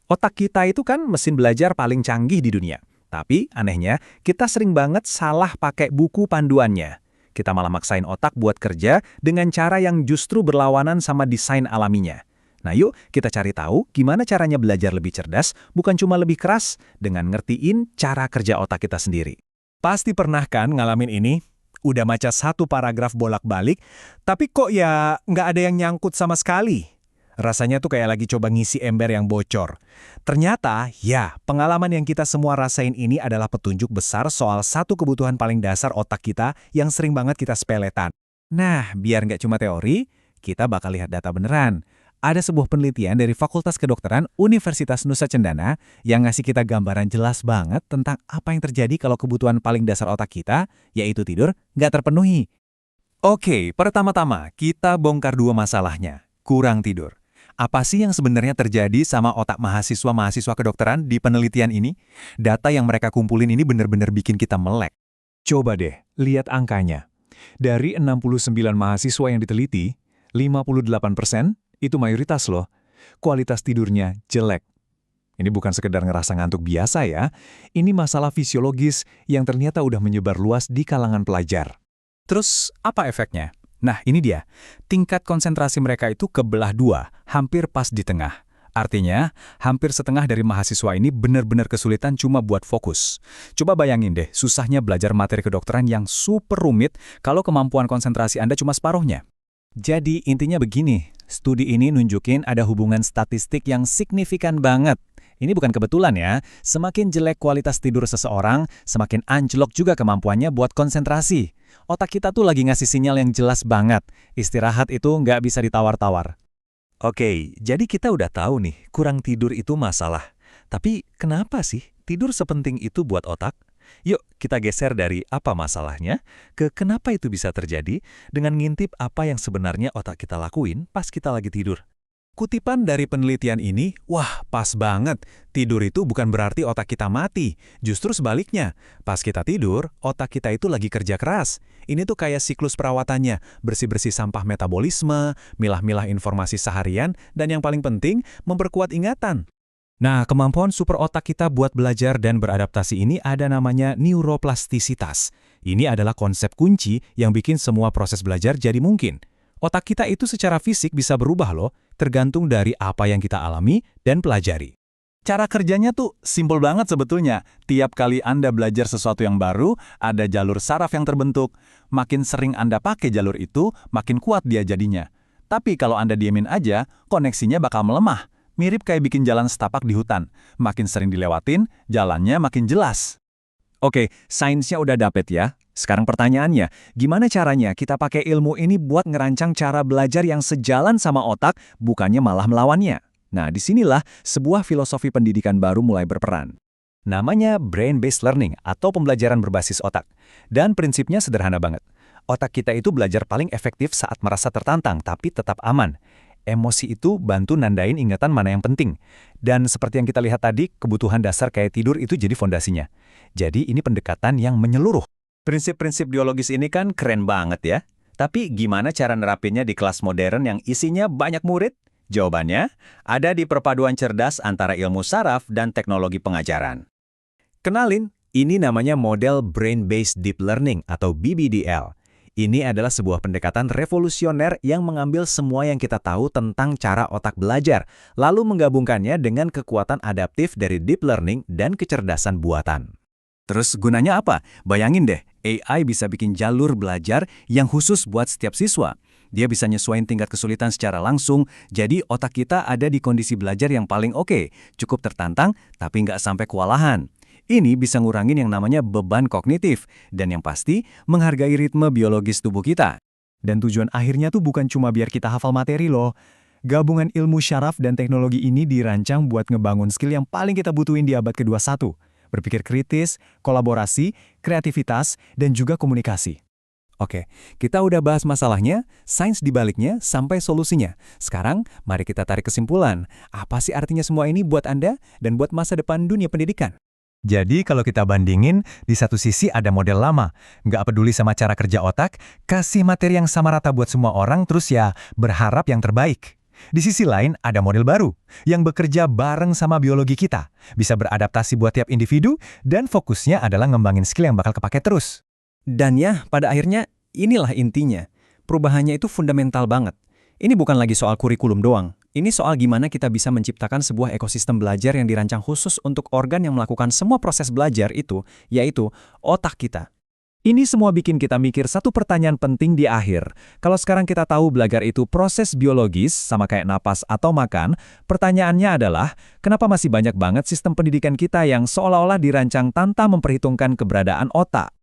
Otak kita itu kan mesin belajar paling canggih di dunia. Tapi anehnya, kita sering banget salah pakai buku panduannya. Kita malah maksain otak buat kerja dengan cara yang justru berlawanan sama desain alaminya. Nah yuk, kita cari tahu gimana caranya belajar lebih cerdas, bukan cuma lebih keras, dengan ngertiin cara kerja otak kita sendiri. Pasti pernah kan ngalamin ini? Udah baca satu paragraf bolak-balik, tapi kok ya nggak ada yang nyangkut sama sekali? Rasanya tuh kayak lagi coba ngisi ember yang bocor. Ternyata, ya, pengalaman yang kita semua rasain ini adalah petunjuk besar soal satu kebutuhan paling dasar otak kita yang sering banget kita sepelekan. Nah, biar nggak cuma teori, kita bakal lihat data beneran. Ada sebuah penelitian dari Fakultas Kedokteran Universitas Nusa Cendana yang ngasih kita gambaran jelas banget tentang apa yang terjadi kalau kebutuhan paling dasar otak kita, yaitu tidur, nggak terpenuhi. Oke, pertama-tama kita bongkar dua masalahnya. Kurang tidur. Apa sih yang sebenarnya terjadi sama otak mahasiswa-mahasiswa kedokteran di penelitian ini? Data yang mereka kumpulin ini benar-benar bikin kita melek. Coba deh, lihat angkanya. Dari 69 mahasiswa yang diteliti, 58% itu mayoritas loh. Kualitas tidurnya jelek. Ini bukan sekedar ngerasa ngantuk biasa ya. Ini masalah fisiologis yang ternyata udah menyebar luas di kalangan pelajar. Terus, apa efeknya? Nah, ini dia. Tingkat konsentrasi mereka itu kebelah dua, hampir pas di tengah. Artinya, hampir setengah dari mahasiswa ini benar-benar kesulitan cuma buat fokus. Coba bayangin deh, susahnya belajar materi kedokteran yang super rumit kalau kemampuan konsentrasi Anda cuma separuhnya. Jadi, intinya begini. Studi ini nunjukin ada hubungan statistik yang signifikan banget. Ini bukan kebetulan ya. Semakin jelek kualitas tidur seseorang, semakin anjlok juga kemampuannya buat konsentrasi. Otak kita tuh lagi ngasih sinyal yang jelas banget. Istirahat itu nggak bisa ditawar-tawar. Oke, jadi kita udah tahu nih, kurang tidur itu masalah. Tapi kenapa sih tidur sepenting itu buat otak? Yuk, kita geser dari apa masalahnya ke kenapa itu bisa terjadi dengan ngintip apa yang sebenarnya otak kita lakuin pas kita lagi tidur. Kutipan dari penelitian ini, wah pas banget. Tidur itu bukan berarti otak kita mati. Justru sebaliknya, pas kita tidur, otak kita itu lagi kerja keras. Ini tuh kayak siklus perawatannya, bersih-bersih sampah metabolisme, milah-milah informasi seharian, dan yang paling penting, memperkuat ingatan. Nah, kemampuan super otak kita buat belajar dan beradaptasi ini ada namanya neuroplastisitas. Ini adalah konsep kunci yang bikin semua proses belajar jadi mungkin. Otak kita itu secara fisik bisa berubah loh, tergantung dari apa yang kita alami dan pelajari. Cara kerjanya tuh simpel banget sebetulnya. Tiap kali Anda belajar sesuatu yang baru, ada jalur saraf yang terbentuk. Makin sering Anda pakai jalur itu, makin kuat dia jadinya. Tapi kalau Anda diemin aja, koneksinya bakal melemah. Mirip kayak bikin jalan setapak di hutan. Makin sering dilewatin, jalannya makin jelas. Oke, sainsnya udah dapet ya. Sekarang pertanyaannya, gimana caranya kita pakai ilmu ini buat ngerancang cara belajar yang sejalan sama otak, bukannya malah melawannya? Nah, disinilah sebuah filosofi pendidikan baru mulai berperan. Namanya brain-based learning atau pembelajaran berbasis otak. Dan prinsipnya sederhana banget. Otak kita itu belajar paling efektif saat merasa tertantang, tapi tetap aman. Emosi itu bantu nandain ingatan mana yang penting. Dan seperti yang kita lihat tadi, kebutuhan dasar kayak tidur itu jadi fondasinya. Jadi ini pendekatan yang menyeluruh. Prinsip-prinsip biologis ini kan keren banget ya. Tapi gimana cara nerapinnya di kelas modern yang isinya banyak murid? Jawabannya ada di perpaduan cerdas antara ilmu saraf dan teknologi pengajaran. Kenalin, ini namanya model Brain-Based Deep Learning atau BBDL. Ini adalah sebuah pendekatan revolusioner yang mengambil semua yang kita tahu tentang cara otak belajar, lalu menggabungkannya dengan kekuatan adaptif dari deep learning dan kecerdasan buatan. Terus gunanya apa? Bayangin deh, AI bisa bikin jalur belajar yang khusus buat setiap siswa. Dia bisa nyesuaiin tingkat kesulitan secara langsung, jadi otak kita ada di kondisi belajar yang paling oke, cukup tertantang tapi nggak sampai kewalahan. Ini bisa ngurangin yang namanya beban kognitif, dan yang pasti menghargai ritme biologis tubuh kita. Dan tujuan akhirnya tuh bukan cuma biar kita hafal materi loh. Gabungan ilmu syaraf dan teknologi ini dirancang buat ngebangun skill yang paling kita butuhin di abad ke-21. Berpikir kritis, kolaborasi, kreativitas, dan juga komunikasi. Oke, kita udah bahas masalahnya, sains dibaliknya, sampai solusinya. Sekarang, mari kita tarik kesimpulan. Apa sih artinya semua ini buat Anda dan buat masa depan dunia pendidikan? Jadi kalau kita bandingin, di satu sisi ada model lama. Nggak peduli sama cara kerja otak, kasih materi yang sama rata buat semua orang, terus ya berharap yang terbaik. Di sisi lain, ada model baru yang bekerja bareng sama biologi kita, bisa beradaptasi buat tiap individu, dan fokusnya adalah ngembangin skill yang bakal kepake terus. Dan ya, pada akhirnya inilah intinya. Perubahannya itu fundamental banget. Ini bukan lagi soal kurikulum doang. Ini soal gimana kita bisa menciptakan sebuah ekosistem belajar yang dirancang khusus untuk organ yang melakukan semua proses belajar itu, yaitu otak kita. Ini semua bikin kita mikir satu pertanyaan penting di akhir. Kalau sekarang kita tahu belajar itu proses biologis, sama kayak napas atau makan, pertanyaannya adalah, kenapa masih banyak banget sistem pendidikan kita yang seolah-olah dirancang tanpa memperhitungkan keberadaan otak?